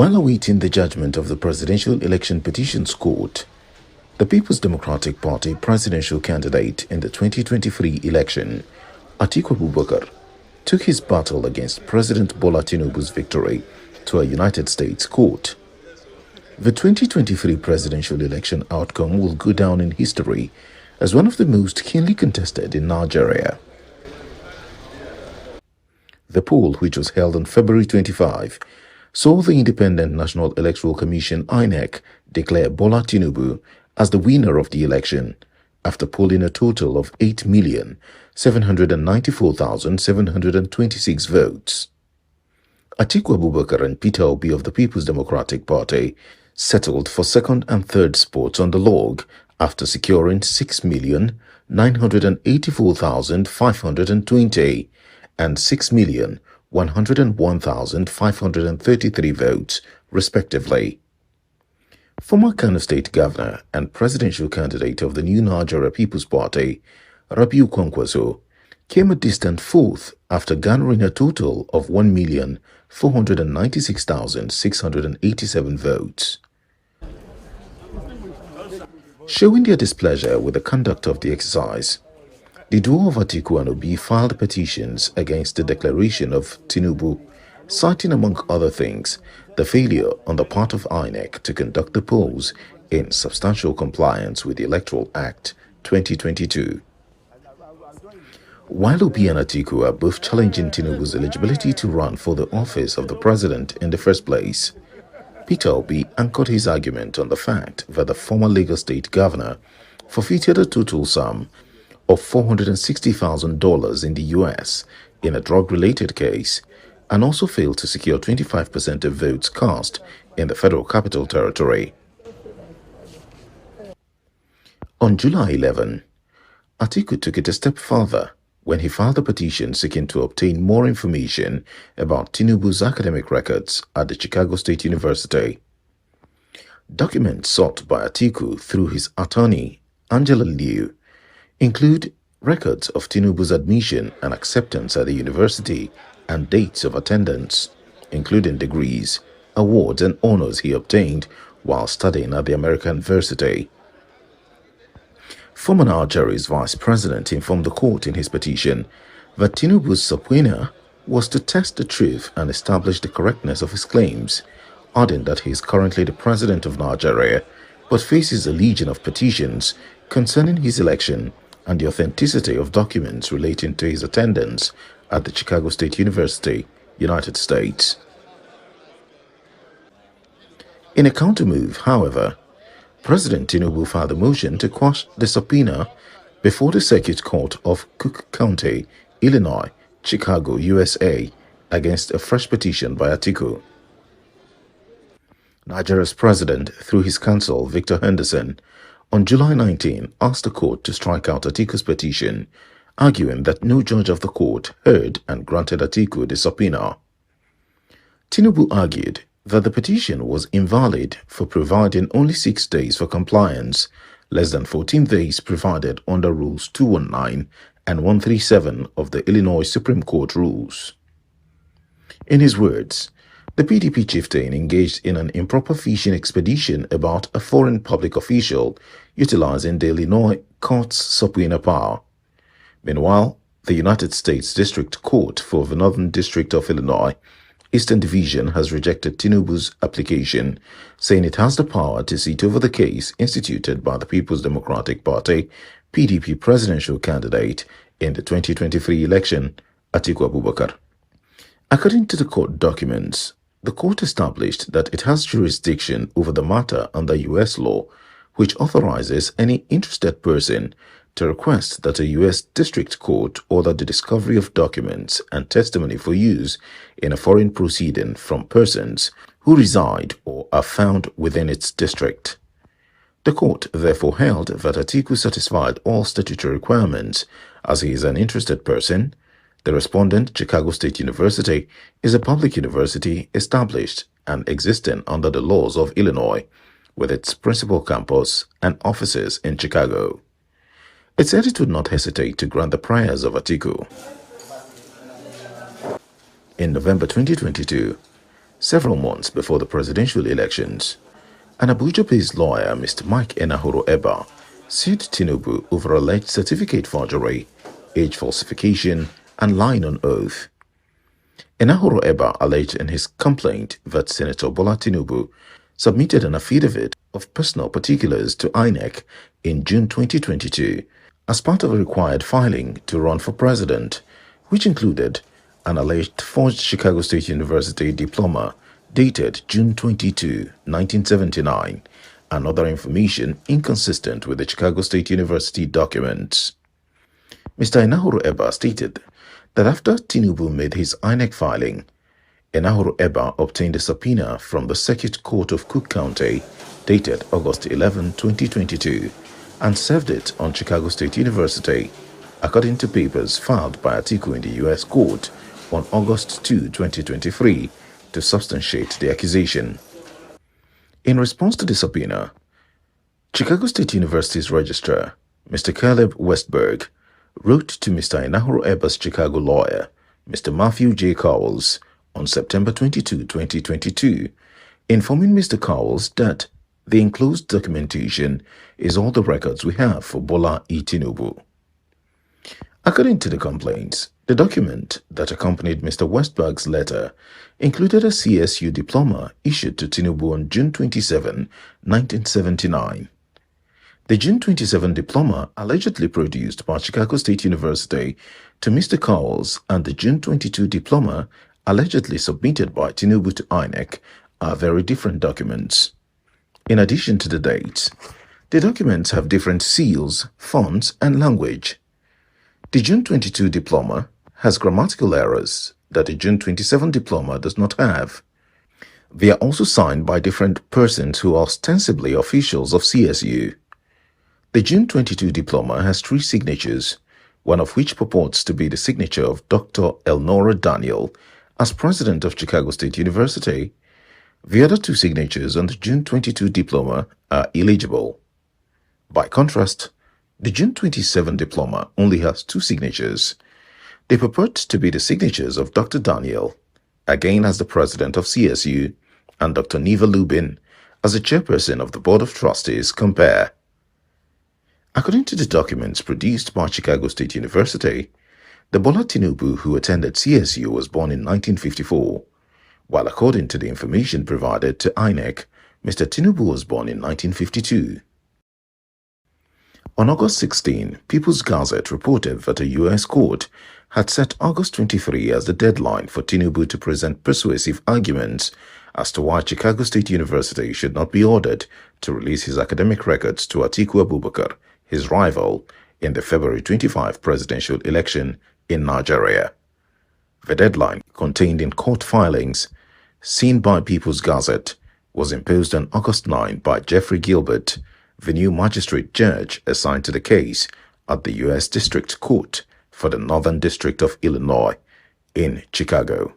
While awaiting the judgment of the Presidential Election Petitions Court, the People's Democratic Party presidential candidate in the 2023 election, Atiku Abubakar, took his battle against President Bola Tinubu's victory to a United States court. The 2023 presidential election outcome will go down in history as one of the most keenly contested in Nigeria. The poll, which was held on February 25, saw the Independent National Electoral Commission (INEC) declare Bola Tinubu as the winner of the election after polling a total of 8,794,726 votes. Atiku Abubakar and Peter Obi of the People's Democratic Party settled for second and third spots on the log after securing 6,984,520 and 6,101,533 votes, respectively. Former Kano State Governor and presidential candidate of the new Nigeria People's Party, Rabiu Kwankwaso, came a distant fourth after garnering a total of 1,496,687 votes. Showing their displeasure with the conduct of the exercise, the duo of Atiku and Obi filed petitions against the declaration of Tinubu, citing among other things the failure on the part of INEC to conduct the polls in substantial compliance with the Electoral Act 2022. While Obi and Atiku are both challenging Tinubu's eligibility to run for the office of the president in the first place, Peter Obi anchored his argument on the fact that the former Lagos State governor forfeited a total sum of $460,000 in the US in a drug-related case and also failed to secure 25% of votes cast in the Federal Capital Territory. On July 11, Atiku took it a step further when he filed a petition seeking to obtain more information about Tinubu's academic records at the Chicago State University. Documents sought by Atiku through his attorney, Angela Liu, include records of Tinubu's admission and acceptance at the university and dates of attendance, including degrees, awards, and honors he obtained while studying at the American University. Former Nigeria's vice president informed the court in his petition that Tinubu's subpoena was to test the truth and establish the correctness of his claims, adding that he is currently the president of Nigeria but faces a legion of petitions concerning his election and the authenticity of documents relating to his attendance at the Chicago State University, United States. In a counter-move, however, President Tinubu filed a motion to quash the subpoena before the Circuit Court of Cook County, Illinois, Chicago, USA, against a fresh petition by Atiku. Nigeria's president, through his counsel, Victor Henderson, on July 19, asked the court to strike out Atiku's petition, arguing that no judge of the court heard and granted Atiku the subpoena. Tinubu argued that the petition was invalid for providing only 6 days for compliance, less than 14 days provided under Rules 219 and 137 of the Illinois Supreme Court rules. In his words, the PDP chieftain engaged in an improper fishing expedition about a foreign public official utilizing the Illinois court's subpoena power. Meanwhile, the United States District Court for the Northern District of Illinois, Eastern Division, has rejected Tinubu's application, saying it has the power to sit over the case instituted by the People's Democratic Party PDP presidential candidate in the 2023 election, Atiku Abubakar. According to the court documents, the court established that it has jurisdiction over the matter under U.S. law, which authorizes any interested person to request that a U.S. district court order the discovery of documents and testimony for use in a foreign proceeding from persons who reside or are found within its district. The court therefore held that Atiku satisfied all statutory requirements as he is an interested person. The respondent, Chicago State University, is a public university established and existing under the laws of Illinois, with its principal campus and offices in Chicago. It said it would not hesitate to grant the prayers of Atiku. In November 2022, several months before the presidential elections. An Abuja-based lawyer, Mr. Mike Enahoro Eba, sued Tinubu over alleged certificate forgery, age falsification, and lying on oath. Enahoro Eba alleged in his complaint that Senator Bola Tinubu submitted an affidavit of personal particulars to INEC in June 2022 as part of a required filing to run for president, which included an alleged forged Chicago State University diploma dated June 22, 1979, and other information inconsistent with the Chicago State University documents. Mr. Enahoro Eba stated that after Tinubu made his INEC filing, Enahoro Eba obtained a subpoena from the Circuit Court of Cook County dated August 11, 2022, and served it on Chicago State University, according to papers filed by Atiku in the U.S. court on August 2, 2023, to substantiate the accusation. In response to the subpoena, Chicago State University's registrar, Mr. Caleb Westberg, wrote to Mr. Enahoro Eba's Chicago lawyer, Mr. Matthew J. Cowles, on September 22, 2022, informing Mr. Cowles that the enclosed documentation is all the records we have for Bola E. Tinubu. According to the complaints, the document that accompanied Mr. Westberg's letter included a CSU diploma issued to Tinubu on June 27, 1979. The June 27 diploma allegedly produced by Chicago State University to Mr. Cowles and the June 22 diploma allegedly submitted by Tinubu to INEC are very different documents. In addition to the dates, the documents have different seals, fonts, and language. The June 22 diploma has grammatical errors that the June 27 diploma does not have. They are also signed by different persons who are ostensibly officials of CSU. The June 22 diploma has 3 signatures, one of which purports to be the signature of Dr. Elnora Daniel as president of Chicago State University. The other 2 signatures on the June 22 diploma are illegible. By contrast, the June 27 diploma only has 2 signatures. They purport to be the signatures of Dr. Daniel, again as the president of CSU, and Dr. Neva Lubin as the chairperson of the Board of Trustees compare. According to the documents produced by Chicago State University, the Bola Tinubu who attended CSU was born in 1954, while according to the information provided to INEC, Mr. Tinubu was born in 1952. On August 16, People's Gazette reported that a U.S. court had set August 23 as the deadline for Tinubu to present persuasive arguments as to why Chicago State University should not be ordered to release his academic records to Atiku Abubakar, his rival, in the February 25 presidential election in Nigeria. The deadline, contained in court filings seen by People's Gazette, was imposed on August 9 by Jeffrey Gilbert, the new magistrate judge assigned to the case at the U.S. District Court for the Northern District of Illinois in Chicago.